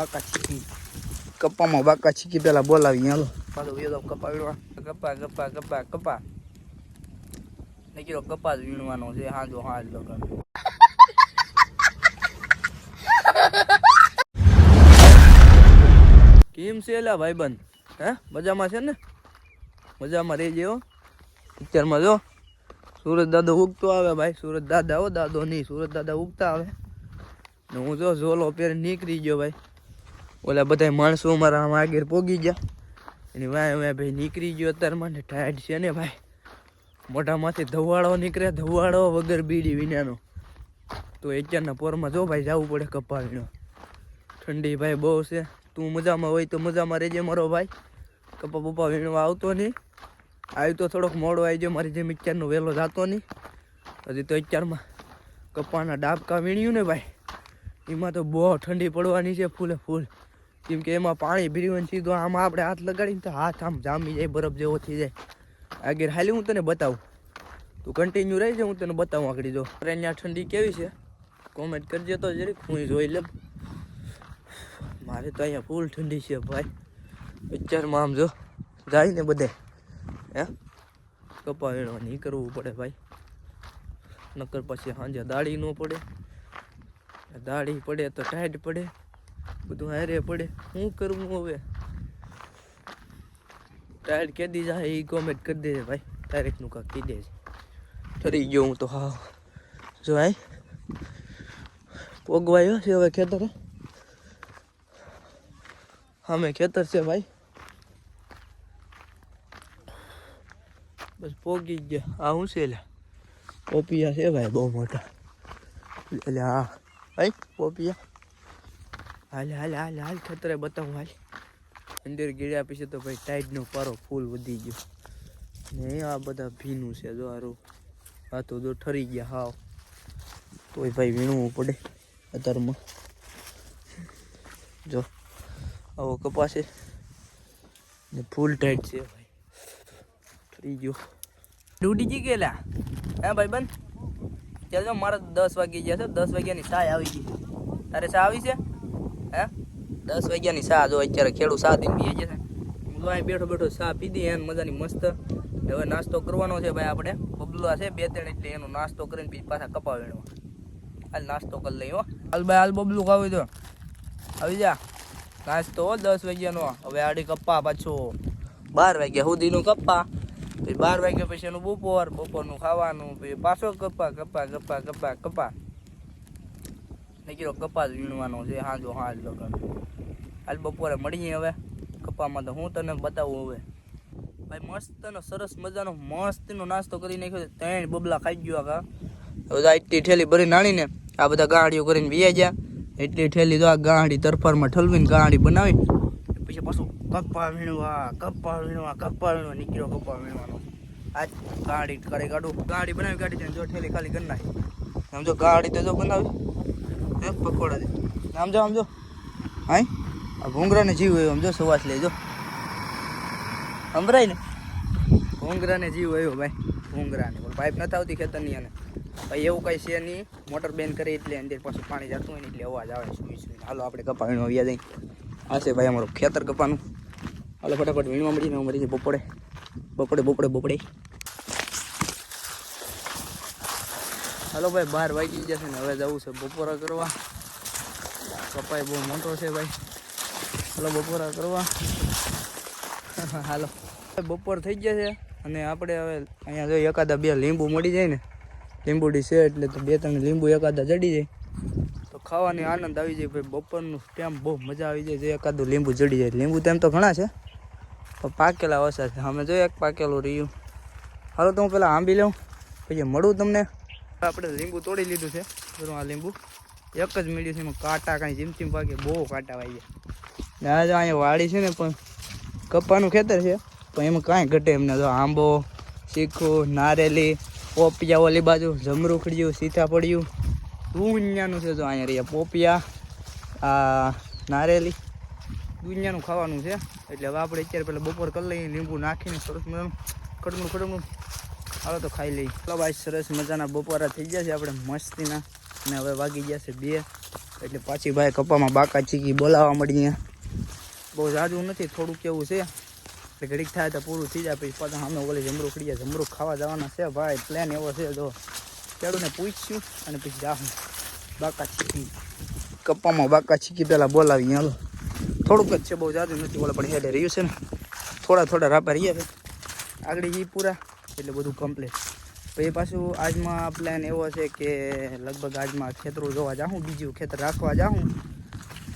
બાકા ચીકી કપ્પામાં બાકા ચીકી પેલા બોલાવી હાલો પાછો વેલો કપા વીણવા કપા કપા કપા કપા ને કીધો કપા જ વીણવાનો છે હાજો હાજ લગન કેમ છે એલા ભાઈબંધ હે મજામાં છે ને મજામાં રહેજે હો પિક્ચરમાં જો સુરત દાદો ઉગતો આવે ભાઈ સુરત દાદા હો દાદો નહીં સુરત દાદા ઉગતા આવે ને હું જો ઝોલો પહેરી નીકળી ગયો ભાઈ ઓલા બધા માણસો મારા આમ આગળ પોગી ગયા એની વાય વાય ભાઈ નીકળી ગયો અત્યારમાં ને ટાઈટ છે ને ભાઈ મોઢામાંથી ધવાળો નીકળે ધવાળો વગર બીડી વિનાનો તો અત્યારના પોરમાં જો ભાઈ જવું પડે કપા વીણો ઠંડી ભાઈ બહુ છે તું મજામાં હોય તો મજામાં રહેજે મારો ભાઈ કપા બપા વીણવા આવતો નહીં આવી તો થોડોક મોડો આવી ગયો મારી જેમ અત્યારનો વહેલો જતો નહીં હજી તો અત્યારમાં કપાના ડાબકા વીણ્યું ને ભાઈ એમાં તો બહુ ઠંડી પડવાની છે ફૂલે ફૂલ કેમ કે એમાં પાણી ભીર્યું સીધો આમાં આપણે હાથ લગાડીને તો હાથ આમ જામી જાય બરફ જેવો થઈ જાય આગળ હાલી હું તને બતાવું તું કન્ટિન્યુ રહી છે હું તને બતાવું આગળ જો અહીંયા ઠંડી કેવી છે કોમેન્ટ કરજે તો જરીક હું જોઈ લે મારે તો અહીંયા ફૂલ ઠંડી છે ભાઈ પિક્ચરમાં આમ જો જાય ને બધે હે કપા વીણવા નહીં કરવું પડે ભાઈ નકર પછી સાંજે દાડી ન પડે દાડી પડે તો ટાઈટ પડે બધું હારે પડે શું કરવું હવે ટાયર કેદી જાય એ કોમેન્ટ કરી દેજે ભાઈ ડાયરેક્ટનું કાંક કહી દેજે ઠરી ગયો હું તો હા જો ભાઈ પોગવાયો છે હવે ખેતર અમે ખેતર છે ભાઈ બસ પોગી ગયા આ શું છે એટલે પોપિયા છે ભાઈ બહુ મોટા એટલે હા ભાઈ પોપિયા હાલ હાલ હાલ હાલ ખેતરે બતાવું હાલ અંદર ગીળ્યા પછી તો ભાઈ ટાઈટનો પારો ફૂલ વધી ગયો ને આ બધા ભીનું છે જો હારું આ તો જો ઠરી ગયા હાવ તોય ભાઈ વીણવું પડે અત્યારમાં જો આવો કપાસ છે ને ફૂલ ટાઈટ છે ભાઈ ઠરી ગયો ડૂડી ગઈ ગયેલા હે ભાઈ બંધ ચાલ જો મારે 10 વાગી ગયા છે 10 વાગ્યાની સાય આવી ગઈ તારે સા આવી છે હે 10 વાગ્યાની સા જો અત્યારે ખેડૂ સા દઈને પીએ છે હું તો અહીં બેઠો બેઠો સા પીધી એને મજાની મસ્ત હવે નાસ્તો કરવાનો છે ભાઈ આપણે બબલુઆ છે 2-3 એટલે એનો નાસ્તો કરીને પછી પાછા કપા વીણવા હાલ નાસ્તો કરી લઈ હો હાલ ભાઈ હાલ બબલું ખાવી દો આવી જા નાસ્તો 10 વાગ્યાનો હવે આડી કપા પાછો 12 વાગ્યા સુધીનું કપા પછી 12 વાગ્યા પછી એનું બપોરનું ખાવાનું પછી પાછો કપા કપા કપા કપા કપા નીકળો કપા જ વીણવાનો છે હાજો હાજ લગન હાલ બપોરે મળીએ હવે કપામાં તો હું તને બતાવું હવે ભાઈ મસ્તનો સરસ મજાનો મસ્તનો નાસ્તો કરી નાખ્યો છે 3 બબલા ખાઈ ગયો કા હવે એટલી ઠેલી ભરી નાણીને આ બધા ગાંડીઓ કરીને વિયા ગયા એટલી ઠેલી તો આ ગાંડી તરફારમાં ઠલવીને ગાંડી બનાવી પછી પાછું કપા વીણવા નીકળ્યો કપા વીણવાનો આજ ગાંડી કરે કાઢું ગાંડી બનાવી કાઢી છે જો ઠેલી ખાલી કરી નાખી આમ જો ગાંડી તો જો બનાવી હે પકોડા દે આમ જો હાય આ ભૂંગરાને જીવ આવ્યો આમ જો સવાસ લેજો સંભળાય ને ભૂંગરાને જીવ આવ્યો ભાઈ ભૂંગરાને પાઇપ નથી આવતી ખેતરની અને ભાઈ એવું કઈ છે નહીં મોટર બેન કરે એટલે અંદર પાછું પાણી જતું હોય ને એટલે અવાજ આવે સુઈ હાલો આપણે કપા વીણવા આવ્યા જઈએ આ છે ભાઈ અમારું ખેતર કપાનું હાલો ફટાફટ વીણવા મળીને મળી જાય બપોડે હાલો ભાઈ 12 વાગી જશે ને હવે જવું છે બપોરા કરવા કપાઈ બહુ મોટો છે ભાઈ હાલો બપોરા કરવા હાલો બપોર થઈ ગયા છે અને આપણે હવે અહીંયા જો એકાદા 2 લીંબુ મળી જાય ને લીંબુડી છે એટલે તો 2-3 લીંબુ એકાદા ચડી જાય તો ખાવાની આનંદ આવી જાય ભાઈ બપોરનું ટાઈમ બહુ મજા આવી જાય જો એકાદું લીંબુ ચડી જાય લીંબુ તેમ તો ઘણા છે પણ પાકેલા ઓછા છે અમે જો એક પાકેલું રહ્યું હાલો તો હું પેલા આંબી લઉં પછી મળું તમને આપણે લીંબુ તોડી લીધું છે બરોબર આ લીંબુ એક જ મળ્યું છે એમાં કાંટા કાંઈ ચીમચીમ પાકે બહુ કાંટા વાઈ ગયા જો અહીંયા વાડી છે ને પણ કપાનું ખેતર છે પણ એમાં કાંઈ ઘટે એમને જો આંબો શીખું નારેલી પોપિયા ઓલી બાજુ જમરૂખડ્યું સીતાફળિયું દુનિયાનું છે જો અહીંયા રહ્યા પોપિયા આ નારેલી દુનિયાનું ખાવાનું છે એટલે હવે આપણે અત્યારે પેલા બપોર કરી લઈએ લીંબુ નાખીને સરસ મજાનું ખડમું હાલો તો ખાઈ લઈએ ચાલો ભાઈ સરસ મજાના બપોરા થઈ ગયા છે આપણે મસ્તીના અને હવે વાગી ગયા છે 2 એટલે પાછી ભાઈ કપામાં બાકા ચીકી બોલાવવા મળીએ. બહુ જાજુ નથી, થોડુંક કેવું છે એટલે ઘડીક થાય તો પૂરું થઈ જાય. પછી પાછા સામે ઓલી જમરૂખ ખડી જાય. જમરૂખ ખાવા જવાના છે ભાઈ. પ્લાન એવો છે, જો ખેડૂને પૂછ્યું અને પછી જાઉં બાકા ચીકી. કપ્પામાં બાકા ચીકી પહેલાં બોલાવીએ. હાલો થોડુંક જ છે, બહુ જાજુ નથી. ઓલા પણ હેડે રહ્યું છે ને, થોડા રાપા રહીએ છે. આગળ એ પૂરા એટલે બધું કમ્પ્લીટ. પછી પાછું આજમાં પ્લાન એવો છે કે લગભગ આજમાં ખેતરું જોવા જાઉં, બીજું ખેતર રાખવા જાઉં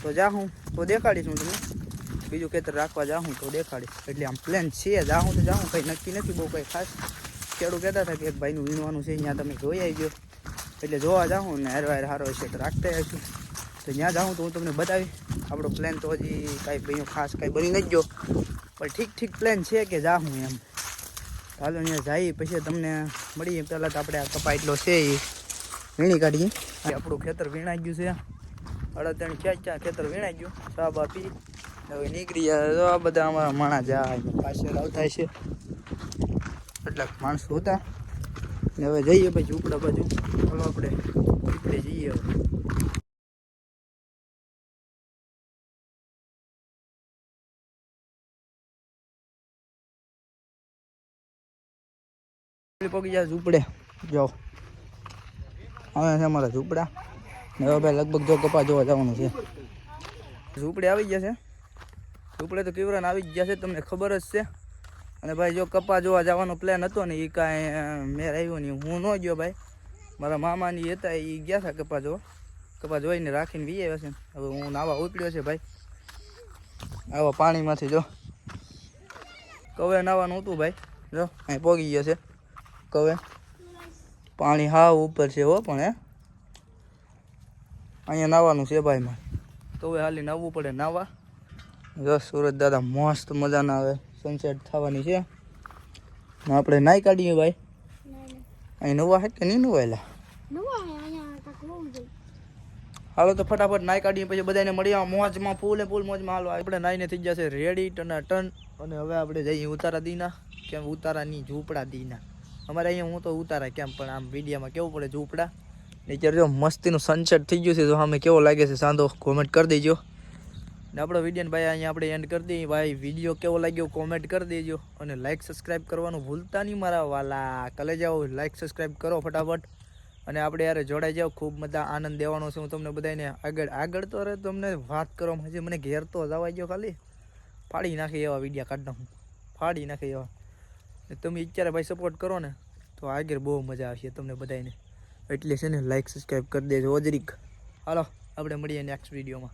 તો દેખાડીશું તમને. બીજું ખેતર રાખવા જાઉં તો દેખાડીશ. એટલે આમ પ્લાન છે, જાઉં તો જાઉં, કંઈ નક્કી નથી બહુ કંઈ ખાસ. ખેડૂત કહેતા હતા કે એક ભાઈનું વીણવાનું છે, અહીંયા તમે જોઈ આવજો. એટલે જોવા જાઉં ને હારવાર સારો હશે તો રાખતા આવીશું. તો ત્યાં જાઉં તો હું તમને બતાવી. આપણો પ્લાન તો હજી કાંઈ ભાઈનું ખાસ કાંઈ બની નથી ગયો, પણ ઠીક પ્લાન છે કે જાઉં એમ. હાલો અહીંયા જઈએ પછી તમને મળીએ. પહેલાં તો આપણે આ કપા એટલો છે એ વીણી કાઢીએ. આપણું ખેતર વીણાઈ ગયું છે. 3.5 ખેતર વીણાઈ ગયું. સાબ આપી હવે નીકળી જાય. આ બધા અમારા માણા જાય પાછળ આવતા છે, કેટલાક માણસો હતા. ને હવે જઈએ પછી ઝૂંપડા બાજુ. ચાલો આપણે ઝૂંપડે જઈએ. હવે પગી જાય ઝૂંપડે. જાઓ હવે છે અમારા ઝૂંપડા. ને હવે ભાઈ લગભગ જો કપા જોવા જવાનું છે. ઝૂંપડે આવી ગયા છે. ઝૂંપડે તો કેવરાને આવી જ ગયા છે, તમને ખબર જ છે. અને ભાઈ જો કપા જોવા જવાનો પ્લાન હતો ને એ કાંઈ મેર આવ્યો નહીં. હું ન ગયો ભાઈ, મારા મામાની હતા એ ગયા હતા કપા જોવા. કપા જોઈને રાખીને વી આવ્યા છે. હવે હું નાવા ઉપડ્યો છે ભાઈ. આવા પાણીમાંથી જો કવે નાવાનું હતું ભાઈ. જો અહીં પોગી ગયો છે કવે. પાણી હાવ ઉપર છે હો, પણ અહીંયા નાવાનું છે ભાઈ મારે. કવે હાલી નાવવું પડે નાવા. જો સુરત દાદા મસ્ત મજાના આવે સનસેટ થવાની છે. આપણે નાઈ કાઢીએ ભાઈ. અહીં નવા છે કે નહીં નવાયેલા? હાલો તો ફટાફટ નાઈ કાઢીએ પછી બધાને મળીએ મોજમાં, ફૂલે ફૂલ મોજમાં. હાલો આપણે નાઈને થઈ જશે રેડી ટન. અને હવે આપણે જઈએ ઉતારા દીના. કેમ ઉતારાની ઝૂંપડા દીના અમારે અહીંયા. હું તો ઉતારા કેમ, પણ આમ વિડીયોમાં કેવું પડે ઝૂંપડા. નીચે જો મસ્તીનું સનસેટ થઈ ગયું છે. તો સામે કેવો લાગે છે સાંધો કોમેન્ટ કરી દેજો. ને આપણો વિડીયોને ભાઈ અહીંયા આપણે એન્ડ કરી દઈએ. ભાઈ વિડીયો કેવો લાગ્યો કોમેન્ટ કરી દેજો. અને લાઇક સબસ્ક્રાઈબ કરવાનું ભૂલતા નહીં મારા વાલા. કલે જાઓ લાઇક સબસ્ક્રાઈબ કરો ફટાફટ. અને આપણે યાર જોડાઈ જાઓ. ખૂબ મજા આનંદ દેવાનો છે હું તમને બધાને. આગળ તો અરે તમને વાત કરવામાં હજી મને ઘેર તો જવા ગયો. ખાલી ફાડી નાખી એવા વિડીયો કાઢ નાખું, ફાડી નાખી એવા. તમે અત્યારે ભાઈ સપોર્ટ કરો ને તો આગળ બહુ મજા આવશે તમને બધાને. એટલે છે ને લાઇક સબસ્ક્રાઈબ કરી દેજો ઓજરીક. હાલો આપણે મળીએ નેક્સ્ટ વિડીયોમાં.